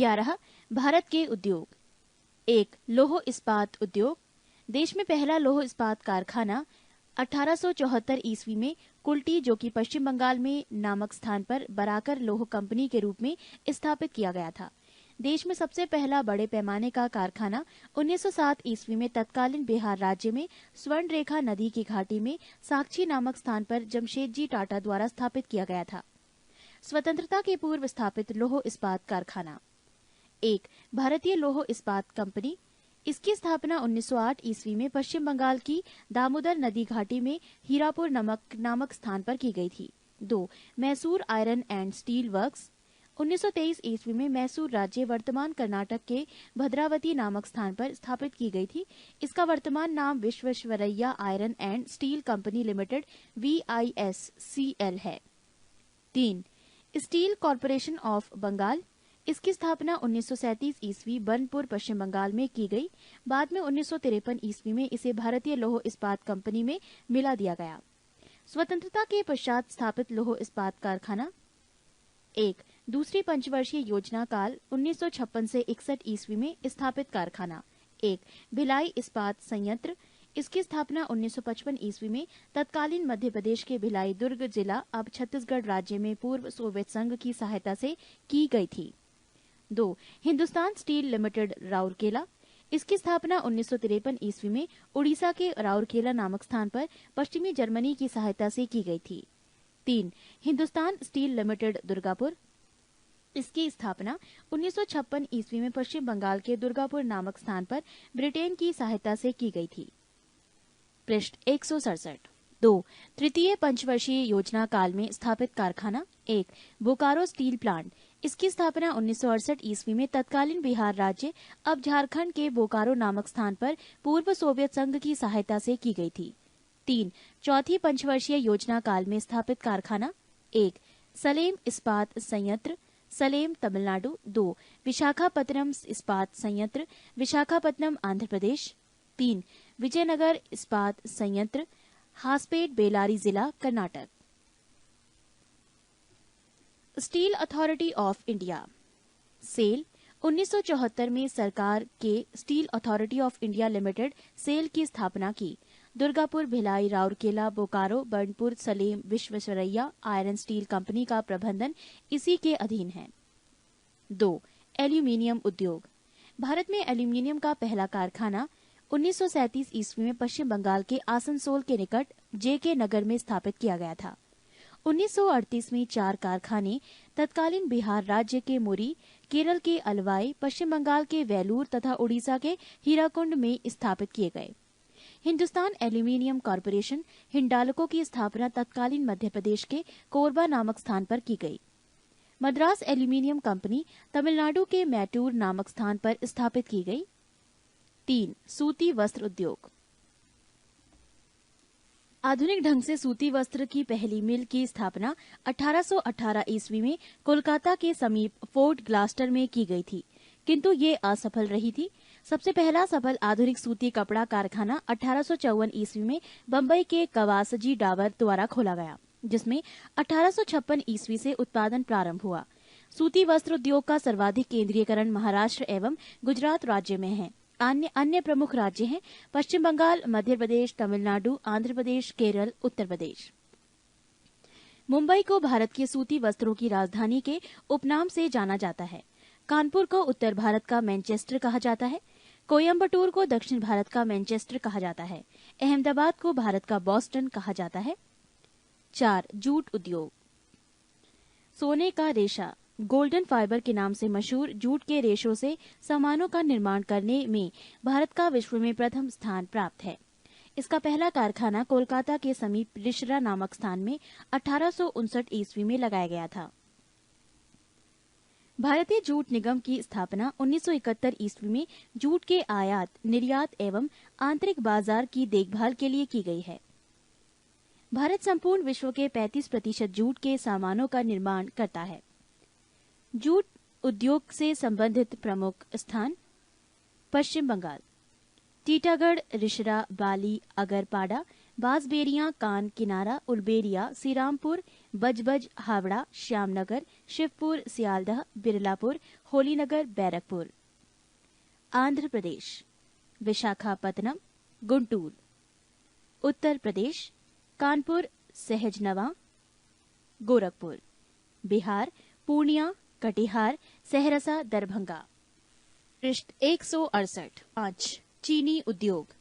11. भारत के उद्योग। 1. लौह इस्पात उद्योग। देश में पहला लौह इस्पात कारखाना 1874 ईस्वी में कुल्टी, जो कि पश्चिम बंगाल में नामक स्थान पर बराकर लौह कंपनी के रूप में स्थापित किया गया था। देश में सबसे पहला बड़े पैमाने का कारखाना 1907 ईस्वी में तत्कालीन बिहार राज्य में स्वर्ण रेखा नदी की घाटी में साक्षी नामक स्थान पर जमशेदजी टाटा द्वारा स्थापित किया गया था। स्वतंत्रता के पूर्व स्थापित लौह इस्पात कारखाना। 1. भारतीय लौह इस्पात कंपनी। इसकी स्थापना 1908 ईस्वी में पश्चिम बंगाल की दामोदर नदी घाटी में हीरापुर नामक स्थान पर की गई थी। 2. Mysore iron and steel works. 1923 ईस्वी में मैसूर राज्य वर्तमान कर्नाटक के भद्रावती नामक स्थान पर स्थापित की गई थी। इसका वर्तमान नाम Visvesvaraya iron and steel company limited VISCL है। 3. Steel corporation of Bengal. इसकी स्थापना 1937 ईस्वी बनपुर पश्चिम बंगाल में की गई। बाद में 1953 ईस्वी में इसे भारतीय लौह इस्पात कंपनी में मिला दिया गया। स्वतंत्रता के पश्चात स्थापित लौह इस्पात कारखाना। 1. दूसरी पंचवर्षीय योजना काल 1956 से 61 ईस्वी में स्थापित कारखाना। 1. भिलाई इस्पात संयंत्र। इसकी स्थापना 1955 ईस्वी में तत्कालीन मध्य प्रदेश के भिलाई दुर्ग जिला अब छत्तीसगढ़ राज्य में पूर्व सोवियत संघ की सहायता से की गई थी। 2. Hindustan steel limited Rourkela. इसकी स्थापना 1953 ईस्वी में उड़ीसा के राउरकेला नामक स्थान पर पश्चिमी जर्मनी की सहायता से की गई थी। 3. Hindustan steel limited Durgapur. इसकी स्थापना 1956 ईस्वी में पश्चिम बंगाल के दुर्गापुर नामक स्थान पर ब्रिटेन की सहायता से की गई थी। पृष्ठ 167। 2. तृतीय पंचवर्षीय योजना काल में स्थापित कारखाना। 1. Bokaro steel plant. इसकी स्थापना 1968 ईस्वी में तत्कालीन बिहार राज्य अब झारखंड के बोकारो नामक स्थान पर पूर्व सोवियत संघ की सहायता से की गई थी। 3. चौथी पंचवर्षीय योजना काल में स्थापित कारखाना। 1. सलेम इस्पात संयंत्र, सलेम तमिलनाडु। 2. विशाखापत्तनम इस्पात संयंत्र, विशाखापत्तनम आंध्र प्रदेश। 3. विजयनगर इस्पात संयंत्र, हासपेट बेलारी जिला Karnataka. Steel authority of India SAIL. 1974 में सरकार के steel authority of India limited SAIL की स्थापना की। Durgapur, Bhilai, Rourkela, Bokaro, Burnpur, Salem, Visvesvaraya iron steel company का प्रबंधन इसी के अधीन है। 2. एल्यूमीनियम उद्योग। भारत में एल्यूमीनियम का पहला कारखाना 1937 ईस्वी में पश्चिम बंगाल के आसनसोल के निकट JK नगर में स्थापित किया गया था। 1938 में 4 कारखाने तत्कालीन बिहार राज्य के मुरी, केरल के अलवाई, पश्चिम बंगाल के वेलूर तथा उड़ीसा के हीराकुंड में स्थापित किए गए। हिंदुस्तान एल्यूमीनियम कॉरपोरेशन हिंडाल्को की स्थापना तत्कालीन मध्य प्रदेश के कोरबा नामक स्थान पर की गई। मद्रास एल्यूमीनियम कंपनी तमिलनाडु के मैटूर नामक स्थान पर स्थापित की गई। 3. सूती वस्त्र उद्योग। आधुनिक ढंग से सूती वस्त्र की पहली मिल की स्थापना 1818 ईस्वी में कोलकाता के समीप फोर्ट ग्लास्टर में की गई थी, किंतु ये असफल रही थी। सबसे पहला सफल आधुनिक सूती कपड़ा कारखाना 1854 ईस्वी में बंबई के कवासजी डावर द्वारा खोला गया, जिसमें 1856 ईस्वी से उत्पादन प्रारंभ हुआ। सूती वस्त्र उद्योग का सर्वाधिक केंद्रीयकरण महाराष्ट्र एवं गुजरात राज्य में है। अन्य प्रमुख राज्य हैं पश्चिम बंगाल, मध्य प्रदेश, तमिलनाडु, आंध्र प्रदेश, केरल, उत्तर प्रदेश। मुंबई को भारत के सूती वस्त्रों की राजधानी के उपनाम से जाना जाता है। कानपुर को उत्तर भारत का मैनचेस्टर कहा जाता है। कोयम्बटूर को दक्षिण भारत का मैनचेस्टर कहा जाता है। अहमदाबाद को भारत का बॉस्टन कहा जाता है। 4. जूट उद्योग। सोने का रेशा गोल्डन फाइबर के नाम से मशहूर जूट के रेशों से सामानों का निर्माण करने में भारत का विश्व में प्रथम स्थान प्राप्त है। इसका पहला कारखाना कोलकाता के समीप रिशरा नामक स्थान में 1859 ईस्वी में लगाया गया था। भारतीय जूट निगम की स्थापना 1971 ईस्वी में जूट के आयात, निर्यात एवं आंतरिक बाजार की देखभाल के लिए की गई है। भारत संपूर्ण विश्व के 35% जूट के सामानों का निर्माण करता है। जूट उद्योग से संबंधित प्रमुख स्थान पश्चिम बंगाल, टीटागढ़, रिशरा, बाली, अगरपाड़ा, बांसबेरिया, कान किनारा, उलबेरिया, श्रीरामपुर, बजबज हावड़ा, श्यामनगर, शिवपुर, सियालदह, बिरलापुर, होलीनगर, बैरकपुर। आंध्र प्रदेश विशाखापत्तनम, गुंटूर। उत्तर प्रदेश कानपुर, सहजनवा, गोरखपुर। बिहार पूर्णिया, कटिहार, सहरसा, दरभंगा। पृष्ठ 168। 5. चीनी उद्योग।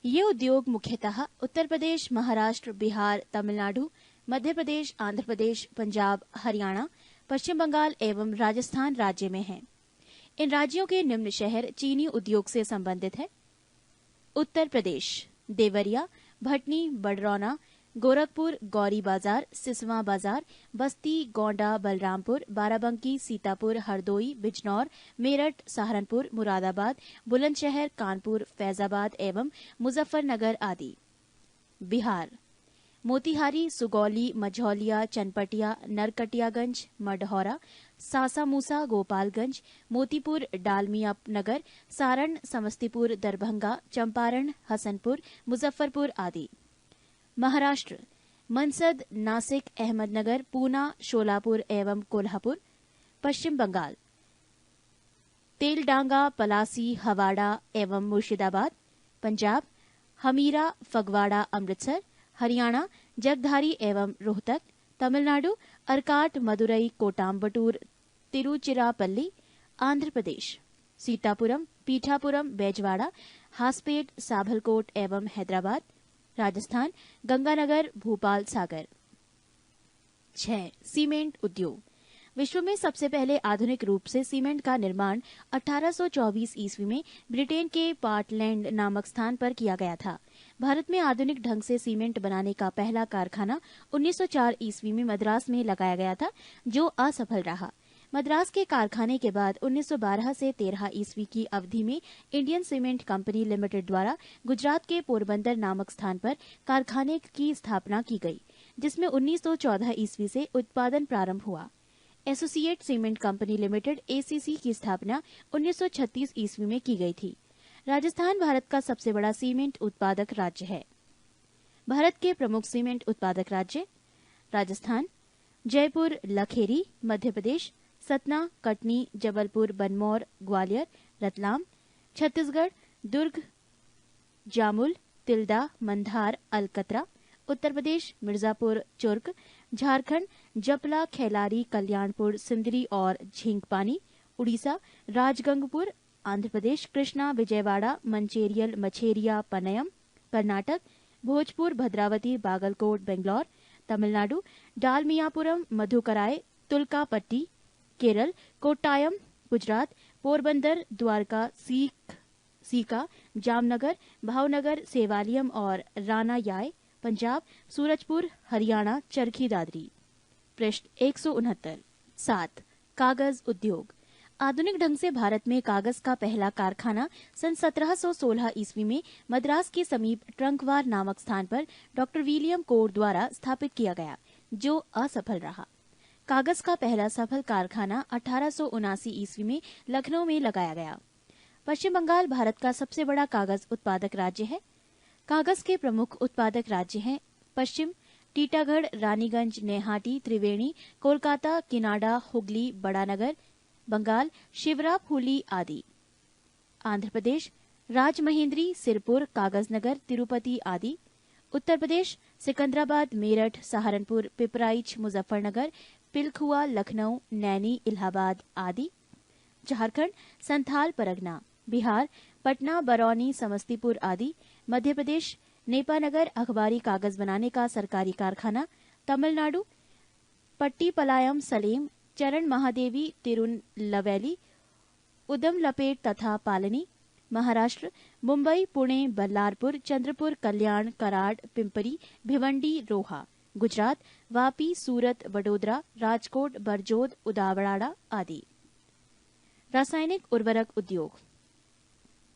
ये उद्योग मुख्यतः उत्तर प्रदेश, महाराष्ट्र, बिहार, तमिलनाडु, मध्य प्रदेश, आंध्र प्रदेश, पंजाब, हरियाणा, पश्चिम बंगाल एवं राजस्थान राज्य में हैं। इन राज्यों के निम्न शहर चीनी उद्योग से संबंधित है। उत्तर प्रदेश देवरिया, भटनी, बड़रौना, गोरखपुर, गौरी बाजार, सिसवा बाजार, बस्ती, गोंडा, बलरामपुर, बाराबंकी, सीतापुर, हरदोई, बिजनौर, मेरठ, सहारनपुर, मुरादाबाद, बुलंदशहर, कानपुर, फैजाबाद एवं मुजफ्फरनगर आदि। बिहार मोतिहारी, सुगौली, मझौलिया, चनपटिया, नरकटियागंज, मढ़ौरा, सासामूसा, गोपालगंज, मोतीपुर, डालमिया नगर, सारण, समस्तीपुर, दरभंगा, चंपारण, हसनपुर, मुजफ्फरपुर आदि। महाराष्ट्र मनसद, नासिक, अहमदनगर, पूना, शोलापुर एवं कोल्हापुर। पश्चिम बंगाल तेलडांगा, पलासी, हवाड़ा एवं मुर्शिदाबाद। पंजाब हमीरा, फगवाड़ा, अमृतसर। हरियाणा जगधारी एवं रोहतक। तमिलनाडु अरकाट, मदुरई, कोटाम्बटूर, तिरुचिरापल्ली। आंध्र प्रदेश सीतापुरम, पीठापुरम, बेजवाड़ा, हासपेट, साभलकोट एवं हैदराबाद। राजस्थान गंगानगर, भोपाल, सागर। 6. सीमेंट उद्योग। विश्व में सबसे पहले आधुनिक रूप से सीमेंट का निर्माण 1824 ईस्वी में ब्रिटेन के पार्टलैंड नामक स्थान पर किया गया था। भारत में आधुनिक ढंग से सीमेंट बनाने का पहला कारखाना 1904 ईस्वी में मद्रास में लगाया गया था, जो असफल रहा। मद्रास के कारखाने के बाद 1912 से 13 ईस्वी की अवधि में इंडियन सीमेंट कंपनी लिमिटेड द्वारा गुजरात के पोरबंदर नामक स्थान पर कारखाने की स्थापना की गई, जिसमें 1914 ईस्वी से उत्पादन प्रारंभ हुआ। Associate cement company limited ACC की स्थापना 1936 ईस्वी में की गई थी। राजस्थान भारत का सबसे बड़ा सीमेंट उत्पादक राज्य है। भारत के प्रमुख सीमेंट उत्पादक राज्य राजस्थान, जयपुर, लखेरी, मध्य प्रदेश, सतना, कटनी, जबलपुर, बनमौर, ग्वालियर, रतलाम। छत्तीसगढ़ दुर्ग, जामुल, तिल्दा, मंधार, अलकतरा। उत्तर प्रदेश मिर्जापुर, चुर्क। झारखंड जपला, खैलारी, कल्याणपुर, सिंदरी और झींकपानी। उड़ीसा राजगंगपुर। आंध्र प्रदेश कृष्णा, विजयवाड़ा, मंचेरियल, मछेरिया, पनयम। कर्नाटक भोजपुर, भद्रावती, बागलकोट, बेंगलौर। तमिलनाडु डालमियापुरम, मधुकराय, तुलकापट्टी। केरल कोट्टायम। गुजरात पोरबंदर, द्वारका, सीका, जामनगर, भावनगर, सेवालियम और रानायाय। पंजाब सूरजपुर। हरियाणा चरखी दादरी। पृष्ठ 169। 7. कागज उद्योग। आधुनिक ढंग से भारत में कागज का पहला कारखाना सन 1716 ईस्वी में मद्रास के समीप ट्रंकवार नामक स्थान पर डॉक्टर विलियम कोर द्वारा स्थापित किया गया, जो असफल रहा। कागज का पहला सफल कारखाना 1879 ईस्वी में लखनऊ में लगाया गया। पश्चिम बंगाल भारत का सबसे बड़ा कागज उत्पादक राज्य है। कागज के प्रमुख उत्पादक राज्य हैं पश्चिम टीटागढ़, रानीगंज, नेहाटी, त्रिवेणी, कोलकाता, किनाडा, हुगली, बड़ानगर। बंगाल शिवराफुली आदि। आंध्र प्रदेश राजमहेंद्री, सिरपुर, कागजनगर, तिरुपति आदि। उत्तर प्रदेश सिकंदराबाद, मेरठ, सहारनपुर, पिपराइच, मुजफ्फरनगर, पिलखुआ, लखनऊ, नैनी, इलाहाबाद आदि। झारखंड संथाल परगना। बिहार पटना, बरौनी, समस्तीपुर आदि। मध्य प्रदेश नेपानगर, अखबारी कागज बनाने का सरकारी कारखाना। तमिलनाडु पट्टीपलायम, सलेम, चरण महादेवी, तिरुनलवेली, उदमलपेट तथा पालनी। महाराष्ट्र मुंबई, पुणे, बल्लारपुर, चंद्रपुर, कल्याण, कराड, पिंपरी, भिवंडी, रोहा। गुजरात वापी, सूरत, वडोदरा, राजकोट, बरजोद, उदावड़ाड़ा आदि। रासायनिक उर्वरक उद्योग।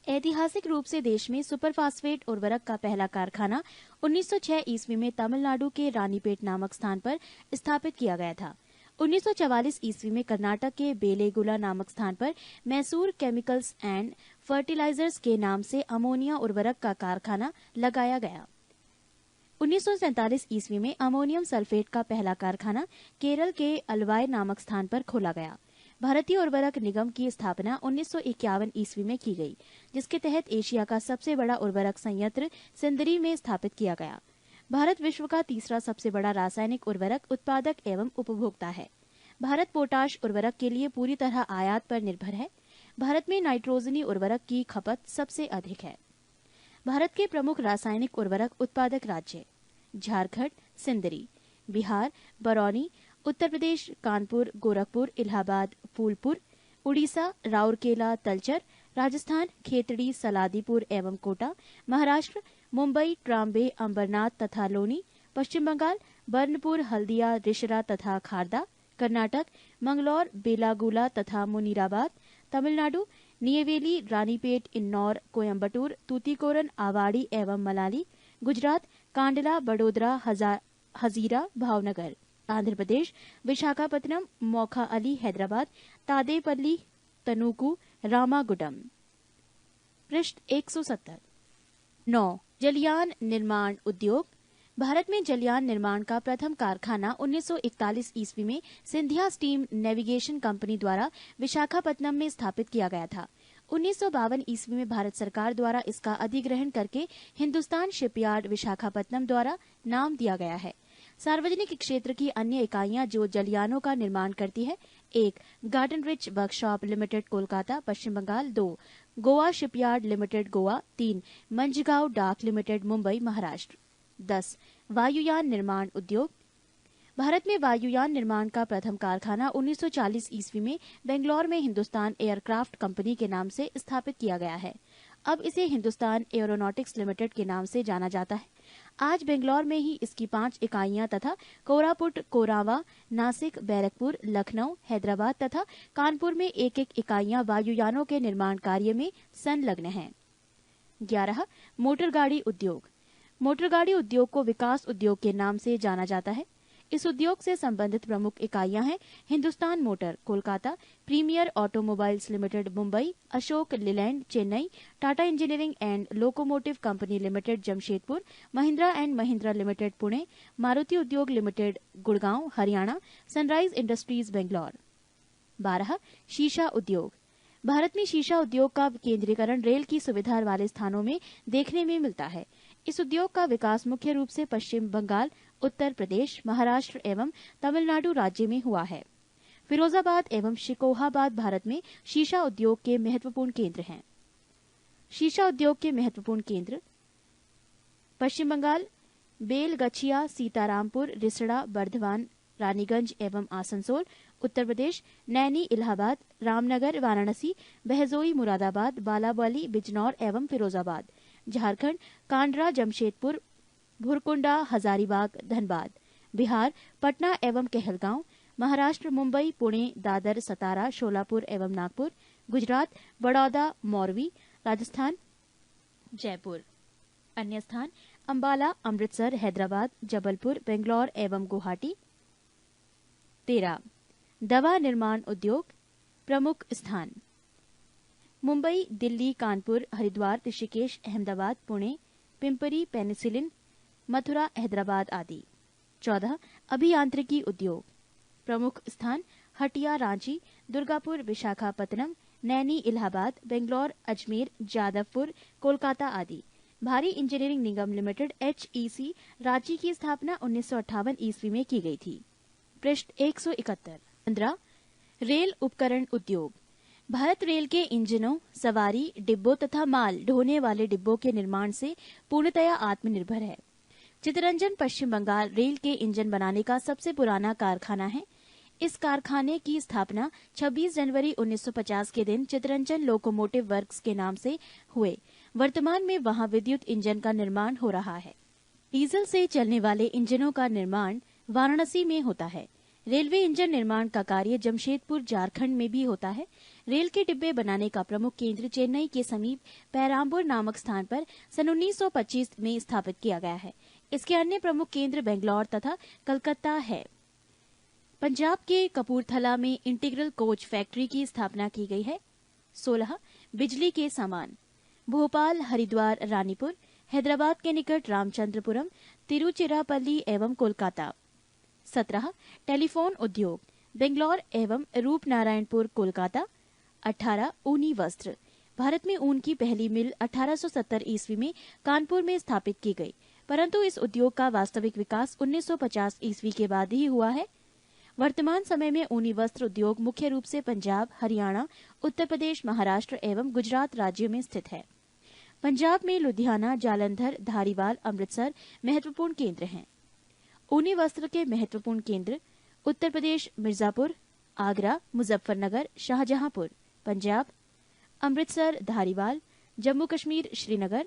ऐतिहासिक रूप से देश में सुपरफास्फेट उर्वरक का पहला कारखाना 1906 ईस्वी में तमिलनाडु के रानीपेट नामक स्थान पर स्थापित किया गया था। 1944 ईस्वी में कर्नाटक के बेलेगुला नामक स्थान पर मैसूर केमिकल्स एंड फर्टिलाइजर्स के नाम से अमोनिया उर्वरक का कारखाना लगाया गया। 1947 ईस्वी में अमोनियम सल्फेट का पहला कारखाना केरल के अलवाय नामक स्थान पर खोला गया। भारतीय उर्वरक निगम की स्थापना 1951 ईस्वी में की गई, जिसके तहत एशिया का सबसे बड़ा उर्वरक संयंत्र सिंदरी में स्थापित किया गया। भारत विश्व का तीसरा सबसे बड़ा रासायनिक उर्वरक उत्पादक एवं उपभोक्ता है। भारत पोटाश उर्वरक के लिए पूरी तरह आयात पर निर्भर है। भारत में नाइट्रोजनी उर्वरक की खपत सबसे अधिक है। भारत के प्रमुख रासायनिक उर्वरक उत्पादक राज्य: झारखंड, सिंदरी; बिहार, बरौनी; उत्तर प्रदेश, कानपुर, गोरखपुर, इलाहाबाद, फूलपुर; उड़ीसा, राउरकेला, तलचर; राजस्थान, खेतड़ी, सलादीपुर एवं कोटा; महाराष्ट्र, मुंबई, ट्राम्बे, अंबरनाथ तथा लोनी; पश्चिम बंगाल, बर्नपुर, हल्दिया, रिशरा तथा खारदा; कर्नाटक, मंगलौर, बेलागुला तथा मुनीराबाद; तमिलनाडु, नियवेली, रानीपेट, इन्नौर, कोयम्बटूर, तूतीकोरन, आवाड़ी एवं मलाली; गुजरात, कांडला, बड़ोदरा, हजीरा, भावनगर; आंध्र प्रदेश, विशाखापत्तनम, मोखा अली, हैदराबाद, तादेपल्ली, तनुकू, रामागुडम। पृष्ठ 170। 9. जलयान निर्माण उद्योग। भारत में जलयान निर्माण का प्रथम कारखाना 1941 ईस्वी में सिंधिया स्टीम नेविगेशन कंपनी द्वारा विशाखापत्तनम में स्थापित किया गया था। 1952 ईस्वी में भारत सरकार द्वारा इसका अधिग्रहण करके हिंदुस्तान शिपयार्ड विशाखापत्तनम द्वारा नाम दिया गया है। सार्वजनिक क्षेत्र की अन्य इकाइयां जो जलयानों का निर्माण करती है: 1. Garden Reach Workshop Limited, Kolkata, Paschim Bengal; 2. Goa Shipyard Limited, Goa; 3. Mazagon Dock Limited, Mumbai, Maharashtra. 10. वायुयान निर्माण उद्योग। भारत में वायुयान निर्माण का प्रथम कारखाना 1940 ईस्वी में बेंगलौर में हिंदुस्तान एयरक्राफ्ट कंपनी के नाम से स्थापित किया गया है। अब इसे हिंदुस्तान एरोनॉटिक्स लिमिटेड के नाम से जाना जाता है। आज बेंगलौर में ही इसकी 5 इकाइयां तथा कोरापुट, कोरावा, नासिक, बैरकपुर, लखनऊ, हैदराबाद तथा कानपुर में एक इकाइयां वायुयानों के निर्माण कार्य में संलग्न हैं। 11. मोटरगाड़ी उद्योग। मोटरगाड़ी उद्योग को विकास उद्योग के नाम से जाना जाता है। इस उद्योग से संबंधित प्रमुख इकाइयां हैं: Hindustan Motor, Kolkata; Premier Automobiles Limited, Mumbai; Ashok Leyland, Chennai; Tata Engineering and Locomotive Company Limited, Jamshedpur; Mahindra and Mahindra Limited, Pune; Maruti Udyog Limited, Gurgaon, Haryana; Sunrise Industries, Bangalore. 12. शीशा उद्योग। भारत में शीशा उद्योग का केंद्रीकरण रेल की सुविधा वाले स्थानों में देखने में मिलता है। इस उद्योग का विकास मुख्य रूप से पश्चिम बंगाल, उत्तर प्रदेश, महाराष्ट्र एवं तमिलनाडु राज्य में हुआ है। फिरोजाबाद एवं शिकोहाबाद भारत में शीशा उद्योग के महत्वपूर्ण केंद्र हैं। शीशा उद्योग के महत्वपूर्ण केंद्र: पश्चिम बंगाल, बेलगछिया, सीतारामपुर, रिसड़ा, बर्धवान, रानीगंज एवं आसनसोल; उत्तर प्रदेश, नैनी, इलाहाबाद, रामनगर, वाराणसी, बहजोई, मुरादाबाद, बालाबली, बिजनौर एवं फिरोजाबाद; झारखंड, कांडरा, जमशेदपुर, भुरकुंडा, हजारीबाग, धनबाद; बिहार, पटना एवं कहलगांव; महाराष्ट्र, मुंबई, पुणे, दादर, सतारा, शोलापुर एवं नागपुर; गुजरात, बड़ौदा, मोरवी; राजस्थान, जयपुर। अन्य स्थान: अंबाला, अमृतसर, हैदराबाद, जबलपुर, बेंगलौर एवं गुवाहाटी। 13. दवा निर्माण उद्योग। प्रमुख स्थान: मुंबई, दिल्ली, कानपुर, हरिद्वार, ऋषिकेश, अहमदाबाद, पुणे, पिंपरी, पेनिसिलिन, मथुरा, हैदराबाद आदि। 14. अभियांत्रिकी उद्योग। प्रमुख स्थान: हटिया, रांची, दुर्गापुर, विशाखापत्तनम, नैनी, इलाहाबाद, बेंगलौर, अजमेर, जादवपुर, कोलकाता आदि। भारी इंजीनियरिंग निगम लिमिटेड, HEC, रांची की स्थापना 1958 ईस्वी में की गई थी। पृष्ठ 171। 15. रेल उपकरण उद्योग। भारत रेल के इंजनों, सवारी डिब्बों तथा माल ढोने वाले डिब्बों के निर्माण से पूर्णतया आत्मनिर्भर है। चितरंजन पश्चिम बंगाल रेल के इंजन बनाने का सबसे पुराना कारखाना है। इस कारखाने की स्थापना 26 जनवरी 1950 के दिन चितरंजन लोकोमोटिव वर्क्स के नाम से हुए। वर्तमान में वहां विद्युत इंजन का निर्माण हो रहा है। डीजल से चलने वाले इंजनों का निर्माण वाराणसी में होता है। रेलवे इंजन निर्माण का कार्य जमशेदपुर, झारखंड में भी होता है। रेल के डिब्बे बनाने का प्रमुख केंद्र चेन्नई के समीप पैराम्बूर नामक स्थान पर सन 1925 में स्थापित किया गया है। इसके अन्य प्रमुख केंद्र बेंगलौर तथा कलकत्ता है। पंजाब के कपूरथला में इंटीग्रल कोच फैक्ट्री की स्थापना की गई है। 16. बिजली के सामान। भोपाल, हरिद्वार, रानीपुर, हैदराबाद के निकट रामचंद्रपुरम, तिरुचिरापल्ली एवं कोलकाता। 17 टेलीफोन उद्योग, बेंगलोर एवं रूपनारायणपुर, कोलकाता। 18 ऊनी वस्त्र, भारत में ऊन की पहली मिल 1870 ईस्वी में कानपुर में स्थापित की गई, परंतु इस उद्योग का वास्तविक विकास 1950 ईस्वी के बाद ही हुआ है। वर्तमान समय में ऊनी वस्त्र उद्योग मुख्य रूप से पंजाब, हरियाणा, उत्तर प्रदेश, महाराष्ट्र एवं गुजरात राज्यों में स्थित है। पंजाब में लुधियाना, जालंधर, धारीवाल, अमृतसर महत्वपूर्ण केंद्र हैं। ऊनी वस्त्र के महत्वपूर्ण केंद्र Uttar Pradesh Mirzapur, Agra, Muzaffarnagar, Shahjahanpur, Punjab Amritsar, Dhariwal, Jammu Kashmir Srinagar,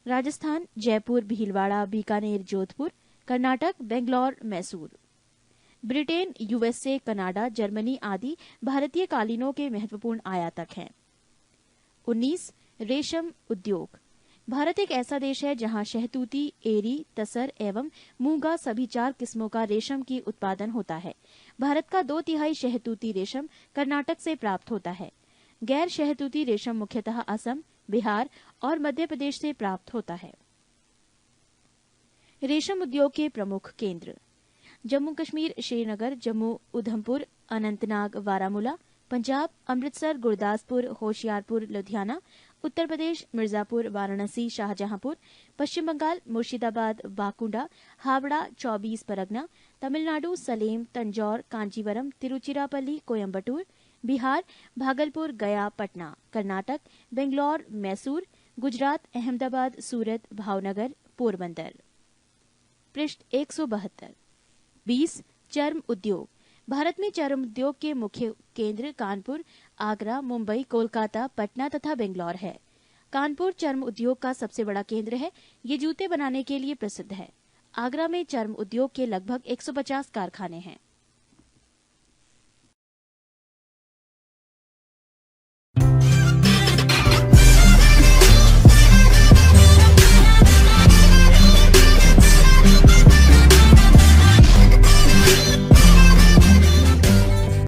Rajasthan Jaipur, Bhilwara, Bikaner, Jodhpur, Karnataka Bangalore, Mysore. Britain, USA, Canada, Germany आदि भारतीय कालीनों के महत्वपूर्ण आयातक हैं। 19 रेशम उद्योग, भारत एक ऐसा देश है जहां शहतूती, एरी, तसर एवं मूंगा सभी 4 किस्मों का रेशम की उत्पादन होता है। भारत का 2/3 शहतूती रेशम कर्नाटक से प्राप्त होता है। गैर शहतूती रेशम मुख्यतः असम, बिहार और मध्य प्रदेश से प्राप्त होता है। रेशम उद्योग के प्रमुख केंद्र जम्मू कश्मीर श्रीनगर, जम्मू उधमपुर, अनंतनाग बारामूला, पंजाब अमृतसर, गुरदासपुर, होशियारपुर, लुधियाना, उत्तर प्रदेश मिर्जापुर, वाराणसी, शाहजहांपुर, पश्चिम बंगाल मुर्शिदाबाद, बांकुड़ा, हावड़ा, 24 परगना, तमिलनाडु सलेम, तंजौर, कांचीवरम, तिरुचिरापल्ली, कोयम्बटूर, बिहार भागलपुर, गया, पटना, कर्नाटक बेंगलोर, मैसूर, गुजरात अहमदाबाद, सूरत, भावनगर, पोरबंदर। पृष्ठ 172। 20 चर्म उद्योग, भारत में चर्म उद्योग के मुख्य केंद्र कानपुर, आगरा, मुंबई, कोलकाता, पटना तथा बेंगलोर है। कानपुर चर्म उद्योग का सबसे बड़ा केंद्र है। ये जूते बनाने के लिए प्रसिद्ध है। आगरा में चर्म उद्योग के लगभग 150 कारखाने हैं।